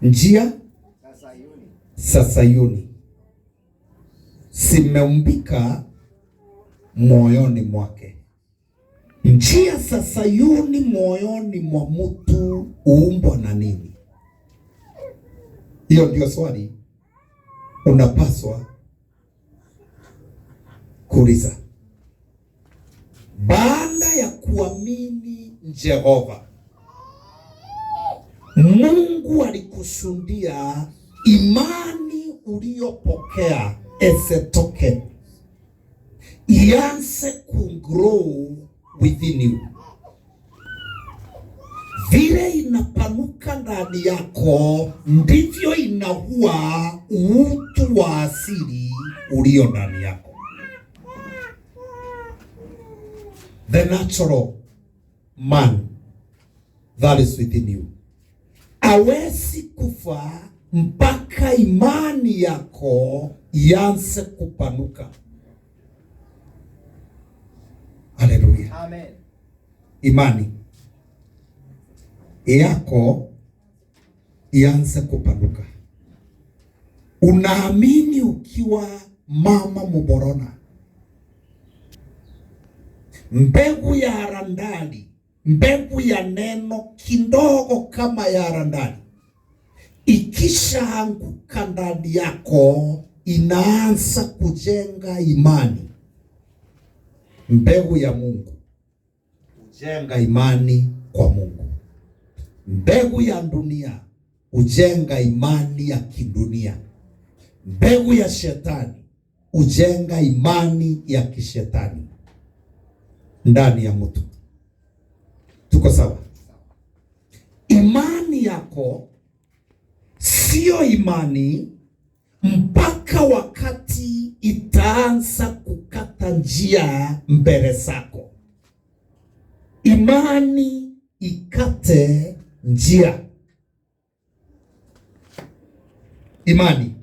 njia za Sayuni zimeumbika moyoni mwake. Njia za Sayuni moyoni mwa mtu uumbwa na nini? Hiyo ndio swali unapaswa kuuliza. Baada ya kuamini Jehova, Mungu alikusudia imani uliyopokea as a token ianze kugrow within you. Vile inapanuka ndani yako, ndivyo inaua utu wa asili ulio ndani yako. The natural man that is within you hawezi kufa mpaka imani yako ianze kupanuka. Haleluya. Amen. Imani yako ianze kupanuka. Unaamini ukiwa mama Muborona, mbegu ya harandali, mbegu ya neno kidogo kama ya harandali ikishaanguka ndani yako, inaanza kujenga imani. Mbegu ya Mungu hujenga imani kwa Mungu. Mbegu ya dunia hujenga imani ya kidunia. Mbegu ya shetani hujenga imani ya kishetani ndani ya mtu. Tuko sawa? Imani yako sio imani mpaka wakati itaanza kukata njia mbele zako. Imani ikate njia. Imani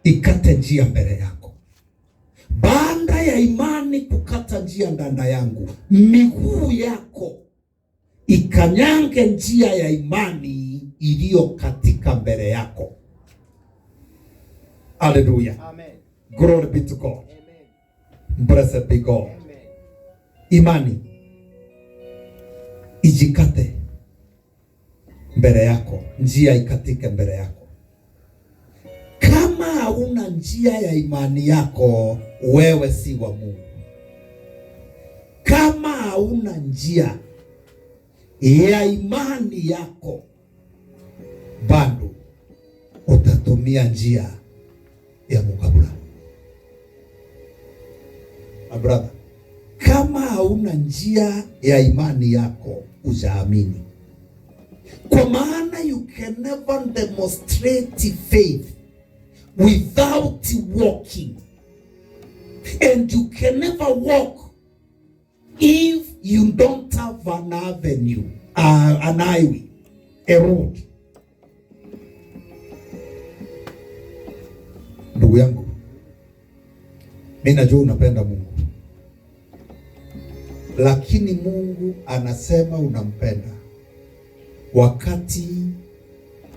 ikate njia mbele yako. Baada ya imani kukata njia ndani yangu, miguu yako ikanyange njia ya imani iliyo katika mbele yako. Hallelujah. Amen. Glory be to God. Amen. Blessed be God. Amen. Imani ijikate mbele yako, njia ikatike mbele yako. Kama hauna njia ya imani yako, wewe si wa Mungu. Kama hauna njia ya imani yako, bado utatumia njia ya mukabula. Brother, kama hauna njia ya imani yako, ujaamini. Kwa maana you can never demonstrate faith without walking, and you can never walk if you don't have an avenue, an highway, a road. Ndugu yangu, mimi najua unapenda Mungu, lakini Mungu anasema unampenda wakati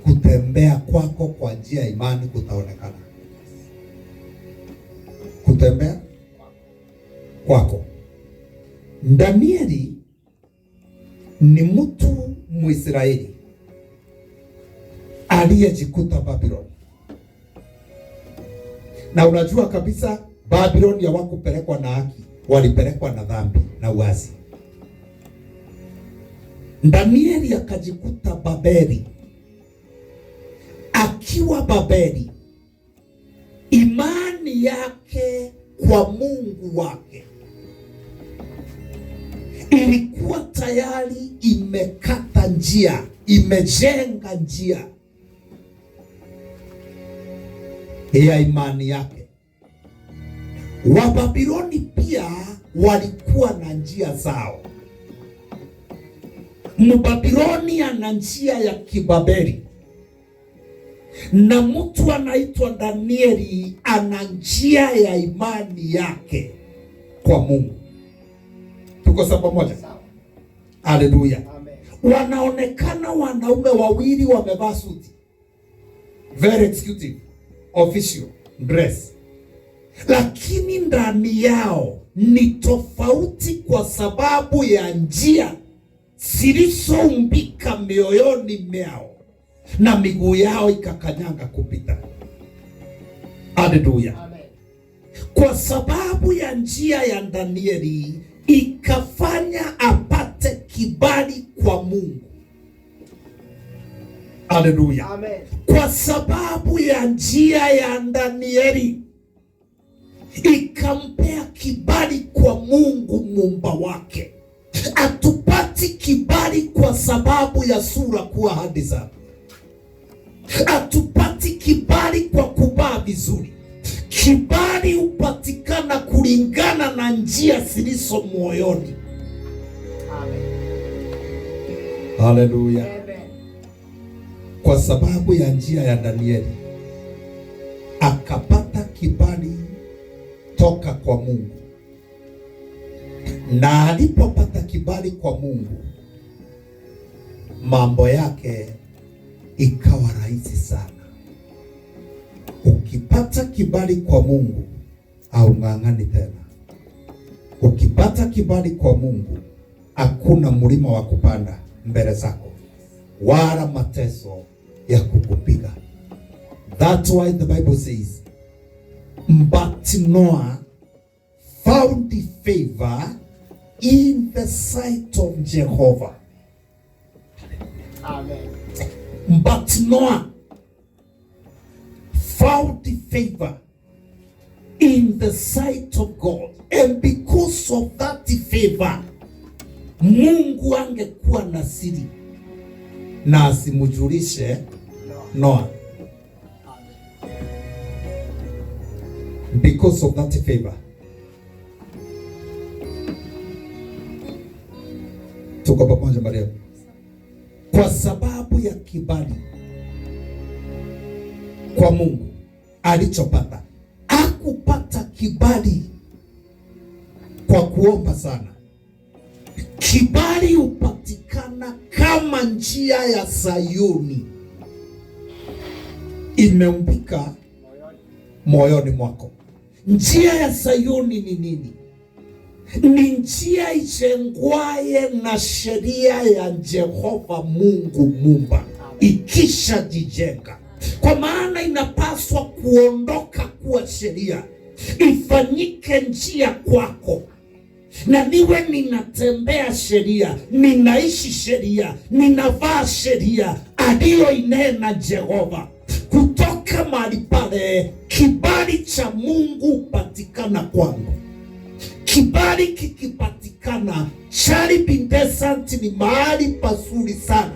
kutembea kwako kwa njia ya imani kutaonekana. Kutembea kwako. Danieli ni mtu Mwisraeli aliyejikuta Babylon. Na unajua kabisa Babylon hawakupelekwa na haki, walipelekwa na dhambi na uasi. Danieli akajikuta Babeli. Akiwa Babeli, imani yake kwa Mungu wake ilikuwa tayari imekata njia, imejenga njia ya imani yake. Wababiloni pia walikuwa na njia zao. Mbabiloni ana njia ya kibabeli, na mtu anaitwa Danieli ana njia ya imani yake kwa Mungu. Tuko sawa pamoja? Haleluya. Amen. Wanaonekana wanaume wawili wamevaa suti, very executive official dress, lakini ndani yao ni tofauti kwa sababu ya njia zilizoumbika mioyoni mwao na miguu yao ikakanyanga kupita. Haleluya. Amen. Kwa sababu ya njia ya Danieli ikafanya apate kibali kwa Mungu. Haleluya. Amen. Kwa sababu ya njia ya Danieli ikampea kibali kwa Mungu muumba wake. Atupati kibali kwa sababu ya sura kuwa handsome. Atupati kibali kwa kuvaa vizuri. Kibali hupatikana kulingana na njia zilizo moyoni. Amen. Haleluya. Amen. Kwa sababu ya njia ya Danieli akapata kibali toka kwa Mungu, na alipopata kibali kwa Mungu, mambo yake ikawa rahisi sana. Ukipata kibali kwa Mungu au ng'ang'ani tena. Ukipata kibali kwa Mungu, hakuna mlima wa kupanda mbele zako wala mateso ya kukupiga. That's why the Bible says, but Noah found favor in the sight of Jehovah. Amen. But Noah found favor in the sight of God, and because of that favor, Mungu angekuwa na siri na asimujulishe Noah. Because of that favor. Tuko pamoja Maria. Kwa sababu ya kibali kwa Mungu alichopata, hakupata kibali kwa kuomba sana. Kibali hupatikana kama njia ya Sayuni imeumbika moyoni mwako. Njia ya Sayuni ni nini? Ni njia ijengwaye na sheria ya Jehova Mungu Muumba ikisha jijenga. Kwa maana inapaswa kuondoka kuwa sheria, ifanyike njia kwako, na niwe ninatembea sheria, ninaishi sheria, ninavaa sheria aliyoinena Jehova. Kutoka mahali pale kibali cha Mungu patikana kwangu. Kibali kikipatikana, Charity Desert ni mahali pazuri sana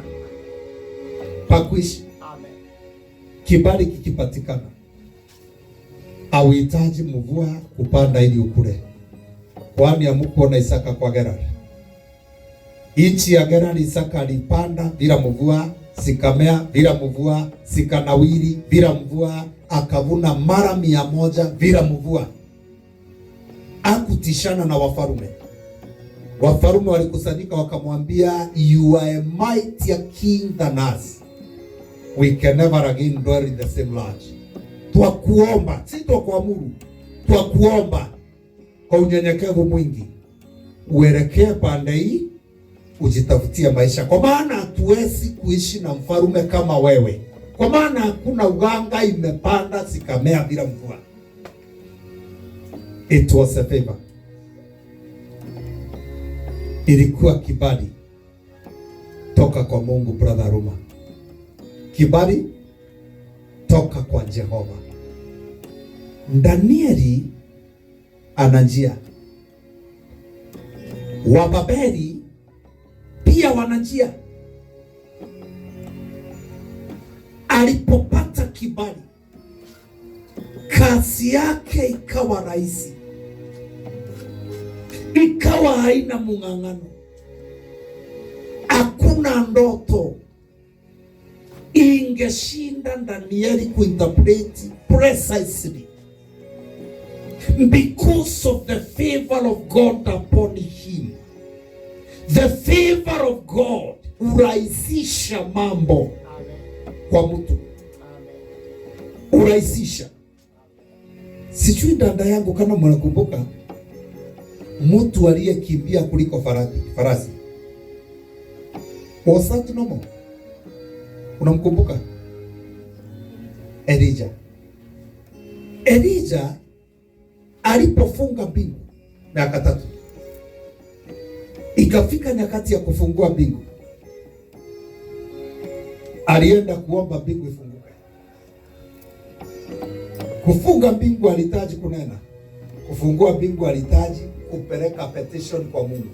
pa kuishi. Amen. Kibali kikipatikana, hauhitaji mvua kupanda ili ukule. Kwani hamukuona Isaka kwa Gerari? Nchi ya Gerari Isaka alipanda bila mvua, sikamea bila mvua, sikanawiri bila mvua, akavuna mara 100 bila mvua. Akutishana na wafarume. Wafarume walikusanyika wakamwambia, you are a mightier king than us. We can never again dwell in the same lodge. Twakuomba, si twakuamuru, twakuomba kwa unyenyekevu mwingi, uelekee pande hii ujitafutia maisha, kwa maana hatuwezi kuishi na mfarume kama wewe, kwa maana hakuna uganga imepanda sikamea bila mvua. It was a favor. Ilikuwa kibali toka kwa Mungu, brother Ruma. Kibali toka kwa Jehova. Danieli ana njia. Wababeli pia wana njia. Alipopata kibali, kazi yake ikawa rahisi, ikawa haina mung'ang'ano. Hakuna ndoto ingeshinda Danieli kuinterpret precisely, because of the favor of God upon him. The favor of God urahisisha mambo kwa mtu. urahisisha. Sijui dada yangu kama mnakumbuka mtu aliyekimbia kuliko farasi. Was that normal? Unamkumbuka? Elijah alipofunga mbingu miaka 3, ikafika nyakati ya kufungua mbingu, alienda kuomba mbingu ifunguke. Kufunga mbingu alihitaji kunena, kufungua mbingu alihitaji kupeleka petition kwa Mungu.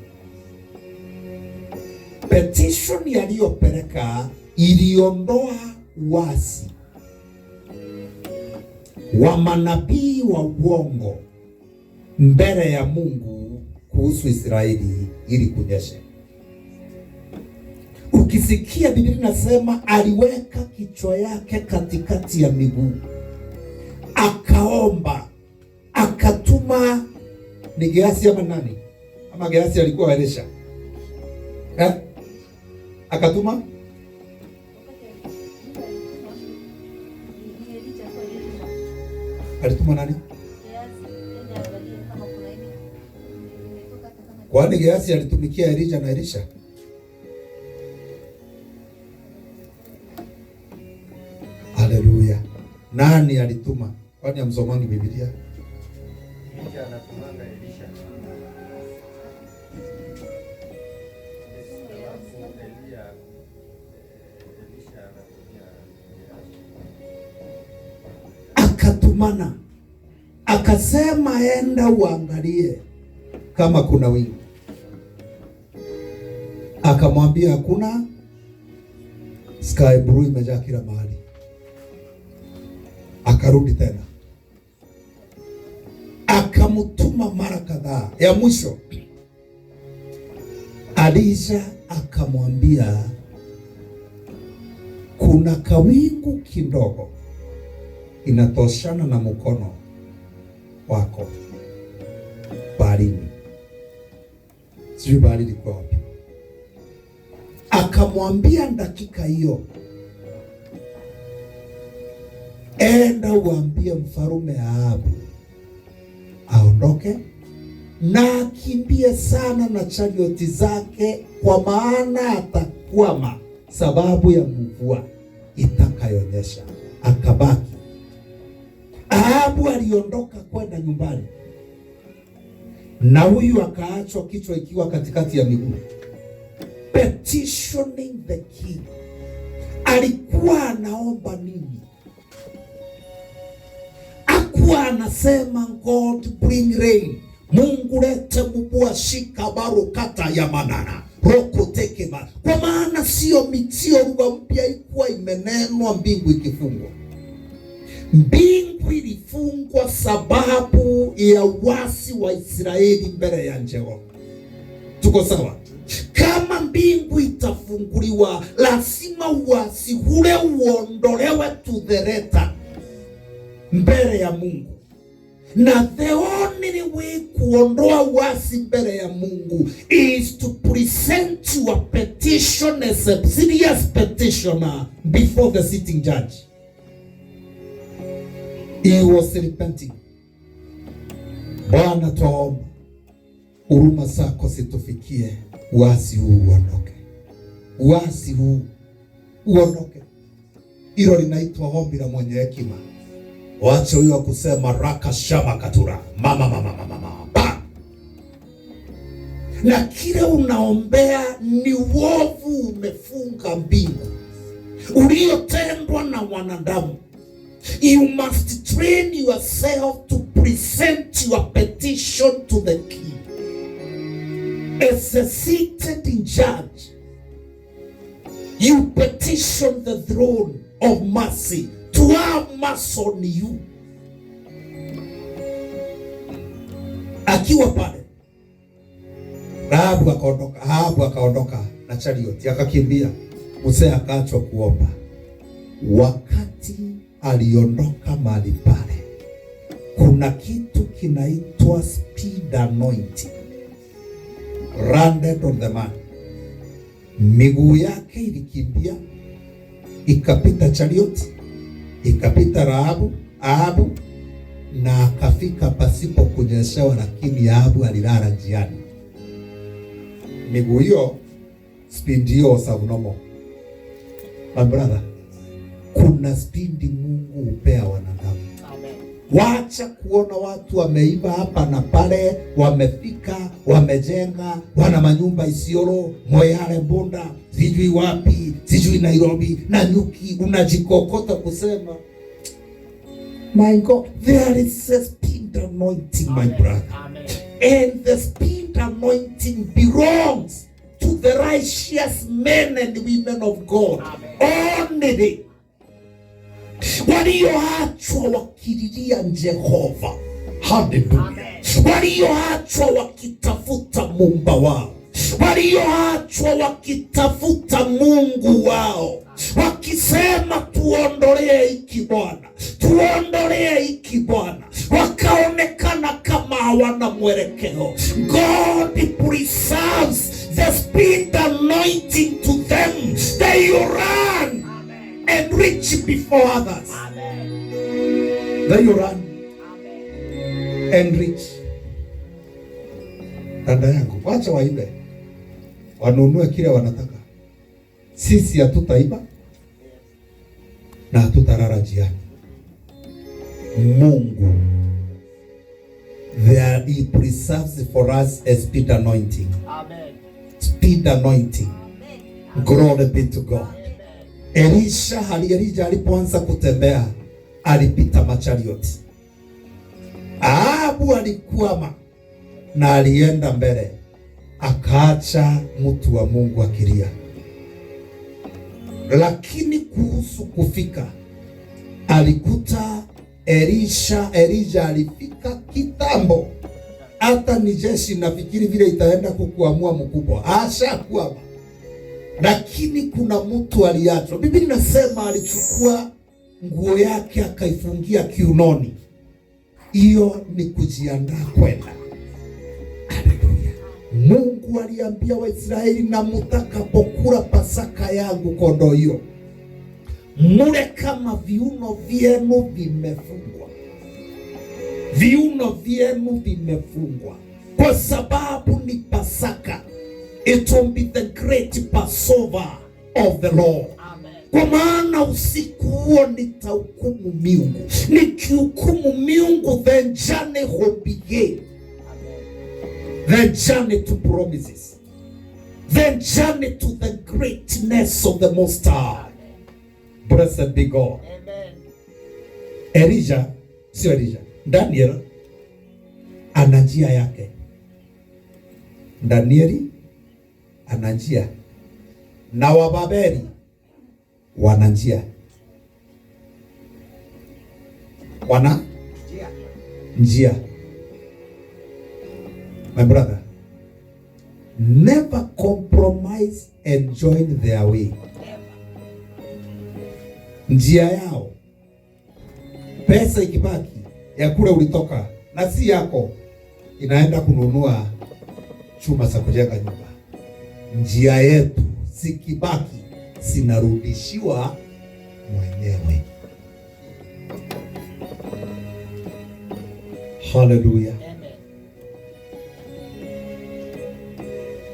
Petition yaliyopeleka iliondoa uasi wa manabii wa uongo mbele ya Mungu kuhusu Israeli ili kunyeshe. Ukisikia Biblia inasema aliweka kichwa yake katikati ya miguu, akaomba, akatuma. Ni Gehazi ama nani? Ama Gehazi alikuwa Elisha? Akatuma alituma nani? Kwani Gehazi alitumikia Elijah na Elisha? Haleluya. Nani alituma? Kwani amsomangi Biblia? Elisha anatumanga Elisha. Akatumana, akasema enda uangalie kama kuna wingu. Akamwambia hakuna, sky blue imejaa kila mahali. Akarudi tena, akamtuma mara kadhaa. Ya mwisho Elisha akamwambia kuna kawingu kidogo inatoshana na mkono wako baharini. Sijui bahari liko wapi. Akamwambia dakika hiyo, enda uambie mfarume Ahabu aondoke na akimbie sana na charioti zake, kwa maana atakwama sababu ya mvua itakayonyesha. Akabaki. Ahabu aliondoka kwenda nyumbani, na huyu akaachwa kichwa ikiwa katikati ya miguu. Petitioning the king. Alikuwa anaomba nini? Akuwa anasema God bring rain. Mungu lete mvua, shika barokata ya manana roko tekeba. Kwa maana sio mitio lugha mpya ilikuwa imenenwa mbingu ikifungwa. Mbingu ilifungwa sababu ya uasi wa Israeli mbele ya Jehova. Tuko sawa? Kama mbingu itafunguliwa, lazima uasi ule uondolewe to the letter mbele ya Mungu. Na the only way kuondoa uasi mbele ya Mungu is to present your petition as a serious petitioner before the sitting judge. He was repenting. Bwana tuomba huruma zako situfikie, uasi huu uondoke. Uasi huu uondoke. Hilo linaitwa ombi la mwenye hekima. Wacha huyo kusema raka shama katura mama. Na kile unaombea ni uovu umefunga mbingu uliotendwa na wanadamu. You must train yourself to present your petition to the king as a seated in judge. You petition the throne of mercy to have mercy on you. Akiwa pale Ahabu akaondoka na charioti akakimbia. Musa akaachwa kuomba. Wakati aliondoka mahali pale, kuna kitu kinaitwa speed anointing landed on the man. Miguu yake ilikimbia ikapita charioti, Ikapita Ahabu na akafika pasipo kunyeshewa, lakini Ahabu alilala njiani. Miguu hiyo speed hiyo sabunomo. My brother, kuna speed Mungu hupea wanadamu. Wacha kuona watu wameiba hapa na pale, wamefika, wamejenga, wana manyumba Isiolo, Moyale, Bunda, sijui wapi, sijui Nairobi, na nyuki, unajikokota kusema, my God, there is a speed anointing, my brother. Amen. And the speed anointing belongs to the righteous men and women of God. Amen. Only walioachwa wakililia Jehova. Hallelujah. Walioachwa wakitafuta Muumba wao, walioachwa wakitafuta Mungu wao, wakisema tuondolee hiki Bwana, tuondolee hiki Bwana, wakaonekana kama hawana mwelekeo. God preserves the spirit anointing to them. They run and reach before others. Amen. Then you run. Amen. And reach. Dada yangu, wacha waibe, wanunue kile wanataka. Sisi hatutaiba na hatutarara njiani. Mungu, there he preserves for us a speed anointing. Amen. Speed anointing. Amen. Glory be to God. Elisha alipoanza kutembea alipita macharioti. Ahabu alikwama na alienda mbele, akaacha mtu wa Mungu akilia. Lakini kuhusu kufika, alikuta Elijah alifika kitambo. Hata ni jeshi nafikiri vile itaenda kukuamua mkubwa, ashakwama. Lakini kuna mtu aliachwa. Biblia inasema alichukua nguo yake akaifungia kiunoni. Hiyo ni kujiandaa kwenda. Haleluya. Mungu aliambia Waisraeli, na mtakapokula Pasaka yangu kondoo hiyo, mule kama viuno vyenu vimefungwa. Viuno vyenu vimefungwa kwa sababu ni Pasaka. It will be the great Passover of the Lord. Amen. Kwa maana usiku huo nitahukumu miungu. Nikihukumu miungu, the journey will begin. The journey to promises. The journey to the greatness of the Most High. Blessed be God. Amen. Daniel ana njia yake. Danieli ana njia na Wababeli wana njia. Wana njia. My brother, never compromise and join their way. Njia yao, pesa ikibaki ya kule ulitoka na si yako, inaenda kununua chuma za kujenga nyumba. Njia yetu sikibaki, sinarudishiwa mwenyewe. Hallelujah.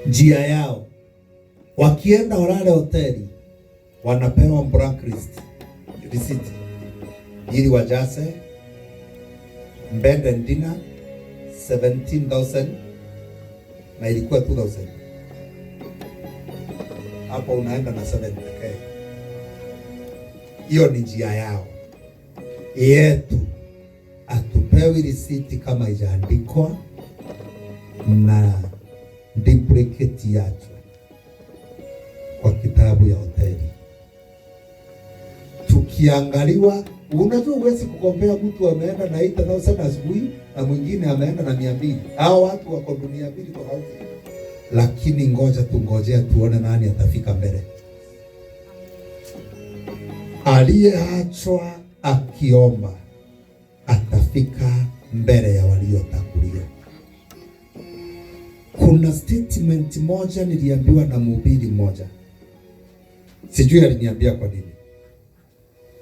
Njia yao, wakienda walale hoteli, wanapewa blank receipt ili wajaze bed and dinner 17,000 na ilikuwa 2,000. Hapo unaenda na 7 pekee. Hiyo ni njia yao. Yetu atupewi risiti kama haijaandikwa na duplicate yake kwa kitabu ya hoteli. Tukiangaliwa, unajua uwezi kukombea mtu ameenda na 8,000 asubuhi na mwingine ameenda na 200. Hao watu wako dunia mbili tofauti. Lakini ngoja tungojea tuone nani atafika mbele. Aliyeachwa akiomba atafika mbele ya waliotangulia. Kuna statement moja niliambiwa na mhubiri mmoja. Sijui aliniambia kwa nini.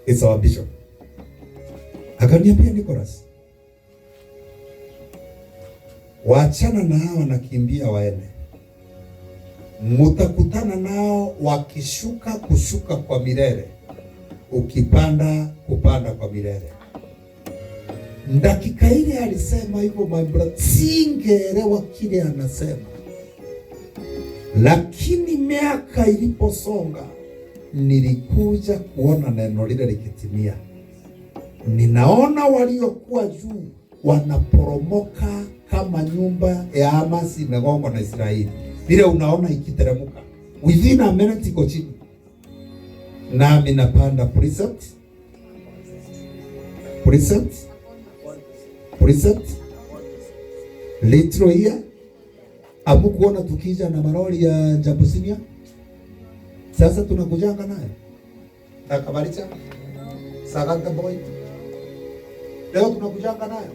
It's our bishop. Akaniambia, Nicholas, wachana na hao wanakimbia waende. Mutakutana nao wakishuka kushuka kwa milele, ukipanda kupanda kwa milele. Dakika ile alisema hivyo, my brother, singeelewa kile anasema, lakini miaka iliposonga nilikuja kuona neno lile likitimia. Ninaona waliokuwa juu wanaporomoka kama nyumba ya Hamasi imegongwa na Israeli. Vile unaona ikiteremuka, within a minute iko chini. Nami napanda precept, litro here. Amu kuona tukija na maroli ya Jabusinia. Sasa tunakujanga naye na kabaricha Saganda boy. Leo tunakujanga nayo.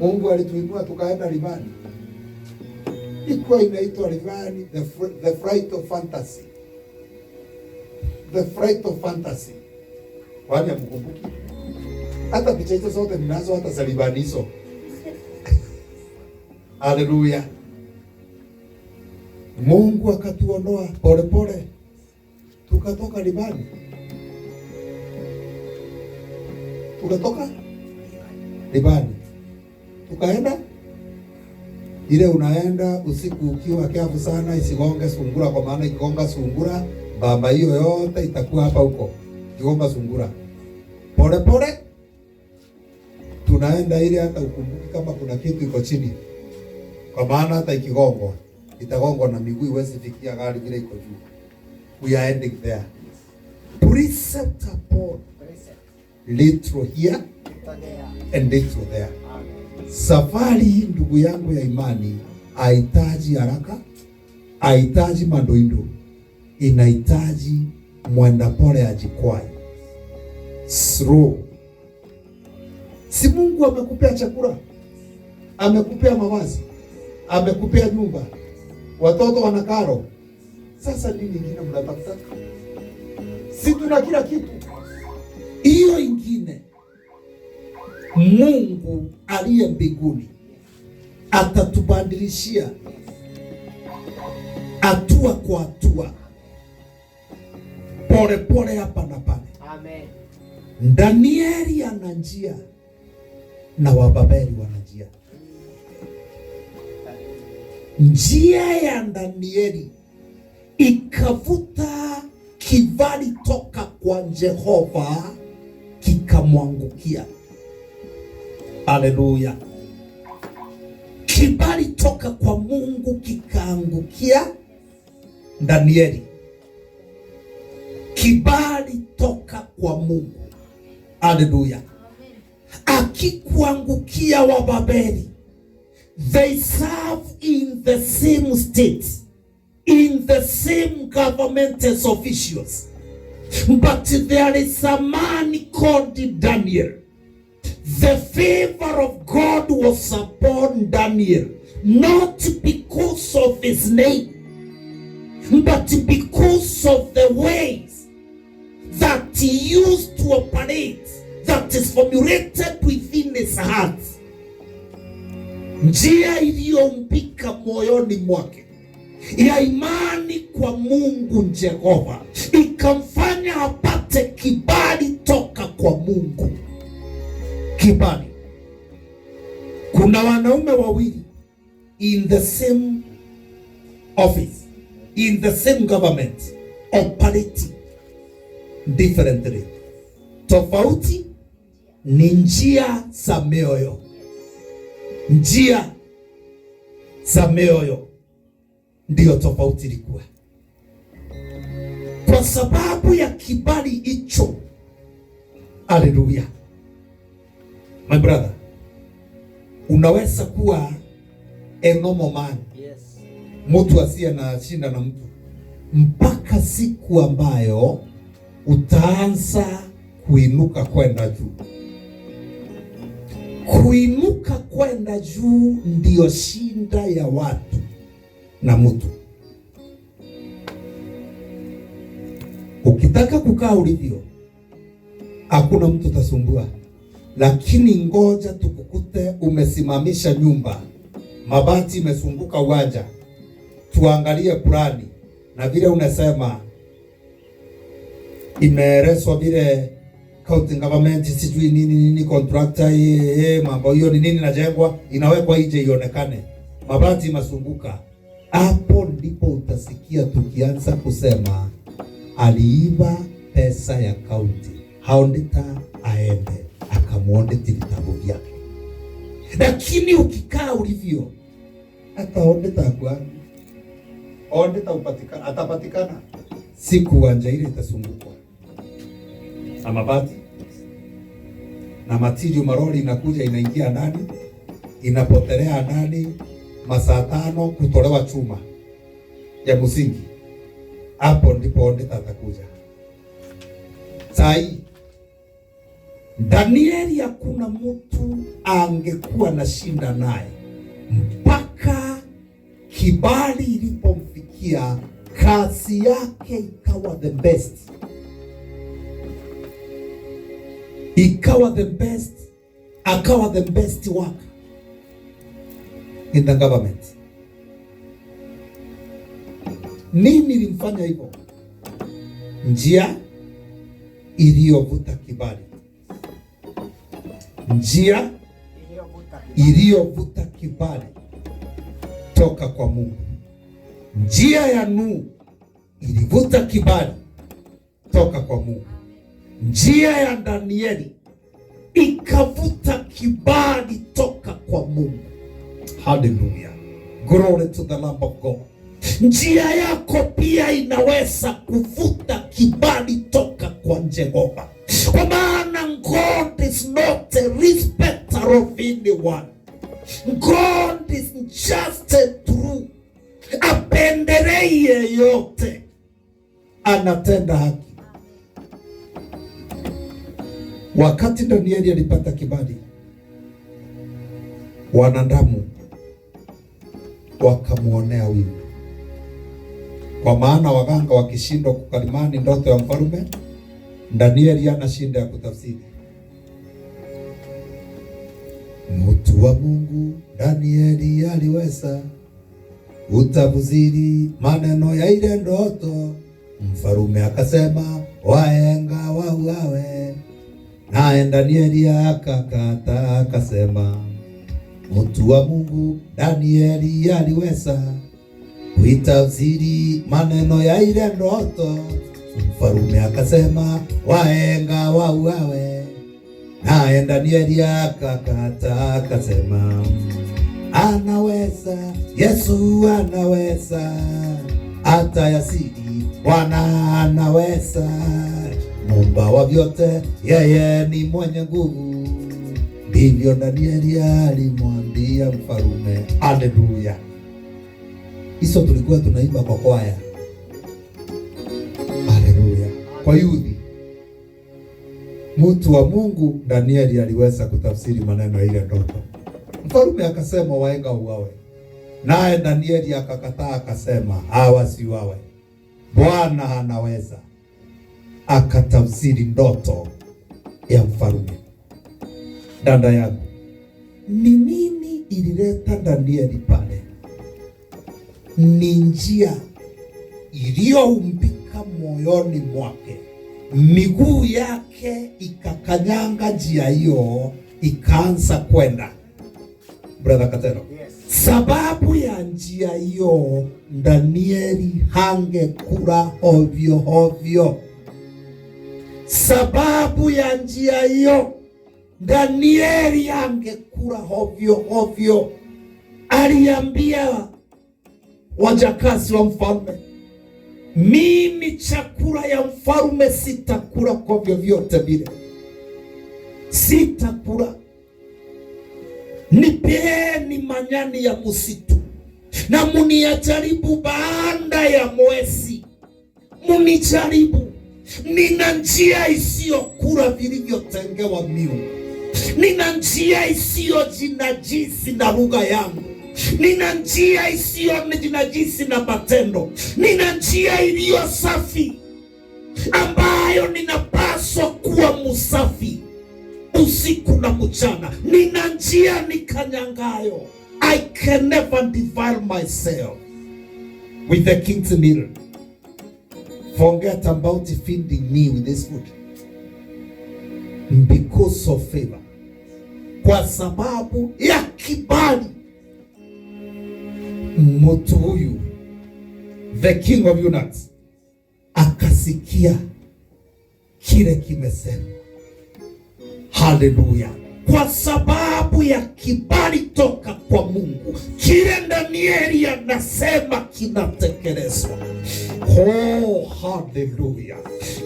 Mungu alituinua tukaenda Libani. Ilikuwa inaitwa Libani, the flight of fantasy. The flight of fantasy. Wani mkumbuki? Hata picha hizo zote ninazo, hata za Libani hizo. Haleluya. Mungu akatuondoa pole pole, tukatoka Libani. Tukatoka Libani tukaenda ile, unaenda usiku ukiwa kiafu sana, isigonge sungura, kwa maana ikigonga sungura baba hiyo yote itakuwa hapa huko. Ikigonga sungura pole pole tunaenda ile, hata ukumbuki kama kuna kitu iko chini, kwa maana hata ikigongwa itagongwa na miguu, iwezi fikia gari vile iko juu. We are ending there. Precept upon little here and little there. Safari hii ndugu yangu ya imani haihitaji haraka, haihitaji mandoindo, inahitaji mwenda pole ajikwai. Slow. Si Mungu amekupea chakula, amekupea mavazi, amekupea nyumba, watoto wana karo. Sasa nini ingine mnatafuta? Si tuna kila kitu. Hiyo ingine Mungu aliye mbinguni atatubadilishia hatua kwa hatua, pole pole, hapa na pale. Amen. Danieli ana njia na Wababeli wana njia. Njia ya Danieli ikavuta kibali toka kwa Jehova kikamwangukia. Haleluya. Kibali toka kwa Mungu kikaangukia Danieli. Kibali toka kwa Mungu. Haleluya. Akikuangukia Wababeli, they serve in the same state, in the same government as officials, but there is a man called Daniel. The favor of God was upon Daniel, not because of his name, but because of the ways that he used to operate, that is formulated within his heart. Njia iliyompika moyoni mwake ya imani kwa Mungu Jehova ikamfanya apate kibali toka kwa Mungu. Kibali. Kuna wanaume wawili in the same office, in the same government, operating differently. Tofauti ni njia za mioyo. Njia za mioyo ndio tofauti ilikuwa. Kwa sababu ya kibali hicho. Haleluya. My brother, unaweza kuwa a normal man. Yes. Mtu asiye na shinda na mtu mpaka siku ambayo utaanza kuinuka kwenda juu. Kuinuka kwenda juu ndio shinda ya watu na mtu. Ukitaka kukaa ulivyo, hakuna mtu tasumbua. Lakini ngoja tukukute umesimamisha nyumba, mabati imesunguka uwanja, tuangalie plani na vile unasema imeelezwa vile county government sijui nini contractor mambo hiyo ni nini najengwa, inawekwa nje ionekane mabati masunguka. Hapo ndipo utasikia tukianza kusema aliiba pesa ya county, haondeta aende akamuondeti vitabu vyake. Lakini ukikaa ulivyo, hata ondeta kwa ondeta upatikana, atapatikana siku uwanja ile itasungukwa na mabati na matirio, maroli inakuja inaingia ndani, inapotelea ndani, masaa 5 kutolewa chuma ya msingi. Hapo ndipo ondeta atakuja. Sai Danieli hakuna mtu angekuwa na shinda naye mpaka kibali ilipomfikia, kazi yake ikawa the best. Ikawa the best, akawa the best work in the government. Nini ilimfanya hivyo? Njia iliyovuta kibali, njia iliyovuta kibali toka kwa Mungu. Njia ya Nuhu ilivuta kibali toka kwa Mungu. Njia ya Danieli ikavuta kibali toka kwa Mungu. Hallelujah. Glory to the Lamb of God. Njia yako pia inaweza kuvuta kibali toka kwa Jehova. Kwa maana God is not a respecter of anyone. God is just a true. Apendelei yeyote, anatenda haki. Wakati Danieli alipata kibali, wanadamu wakamuonea wivu. Kwa maana waganga wakishindwa kukalimani ndoto ya mfalme, Danieli ana shinda ya kutafsiri. Mtu wa Mungu Danieli aliweza utafsiri maneno ya ile ndoto. Mfalme akasema wahenga wauawe, naye Danieli akakata akasema mtu wa Mungu Danieli aliweza kuitafsiri maneno ya ile ndoto. Mfalme akasema wahenga wauawe, naye Danieli akakata akasema anaweza, Yesu anaweza, hata yasiri Bwana anaweza, Muumba wa vyote, yeye ni mwenye nguvu. Ndivyo Danieli alimwambia mfalme. Haleluya. Hizo tulikuwa tunaimba kwa kwaya. Haleluya. Kwa yudhi, mtu wa Mungu Danieli aliweza kutafsiri maneno ile ndoto. Mfalme akasema wahenga uwawe, naye Danieli akakataa akasema hawa si wawe, Bwana anaweza. Akatafsiri ndoto ya mfalme. Dada yangu, ni nini ilileta Danieli pale? Ni njia iliyoumbika moyoni mwake, miguu yake ikakanyanga njia hiyo, ikaanza kwenda. Brother Katero, yes. Sababu ya njia hiyo Danieli hangekula ovyo ovyo. Sababu ya njia hiyo Danieli hangekula ovyo ovyo. Aliambia wajakazi wa mfalme, mimi chakula ya mfalme sitakula kwa vyovyote vile, sitakula. Nipeeni manyani ya msitu na munijaribu baada ya mwezi, munijaribu. Nina njia isiyokula vilivyotengewa miungu, nina njia isiyojinajisi na lugha yangu, nina njia isiyojinajisi na matendo, nina njia iliyo safi ambayo ninapaswa kuwa msafi usiku na mchana. Nina njia nikanyangayo. I can never defile myself with the king's meal. Forget about feeding me with this food. Because of favor. Kwa sababu ya kibali. Mtu huyu, the king of eunuchs, akasikia kile kimesema. Haleluya. Kwa sababu ya kibali toka kwa Mungu, kile Danieli anasema kinatekelezwa. Oh, haleluya.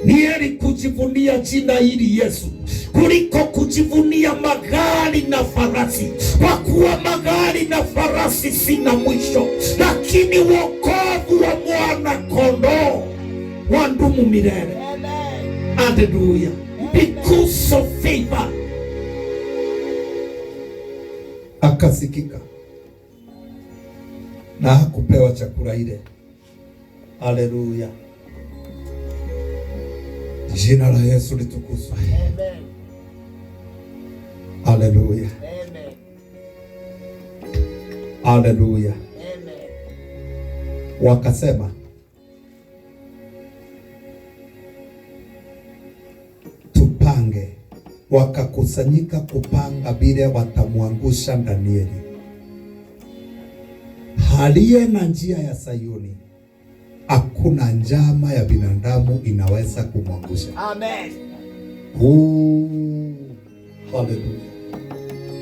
Ni heri kujivunia jina hili Yesu kuliko kujivunia magari na farasi, kwa kuwa magari na farasi sina mwisho, lakini wokovu wa mwana kondoo wadumu milele. Haleluya. Because of favor. Akasikika na hakupewa chakula ile. Haleluya. Jina la Yesu litukuzwe. Amen. Haleluya. Amen. Haleluya. Amen. Wakasema tupange. Wakakusanyika kupanga vile watamwangusha Danieli. Aliye na njia ya Sayuni, hakuna njama ya binadamu inaweza kumwangusha. Amen. Haleluya.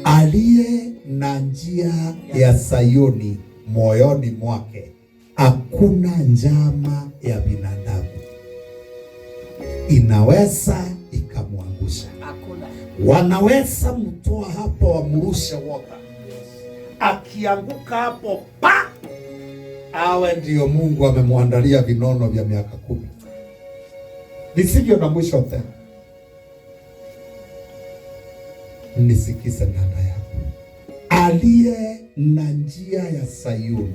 Aliye na njia ya Sayuni moyoni mwake, hakuna njama ya binadamu inaweza ikamwangusha. Wanaweza mtoa hapo wamrushe woga. Akianguka hapo pa, awe ndio Mungu amemwandalia vinono vya miaka 10 visivyo na mwisho tena. Nisikize dada yako, aliye na njia ya Sayuni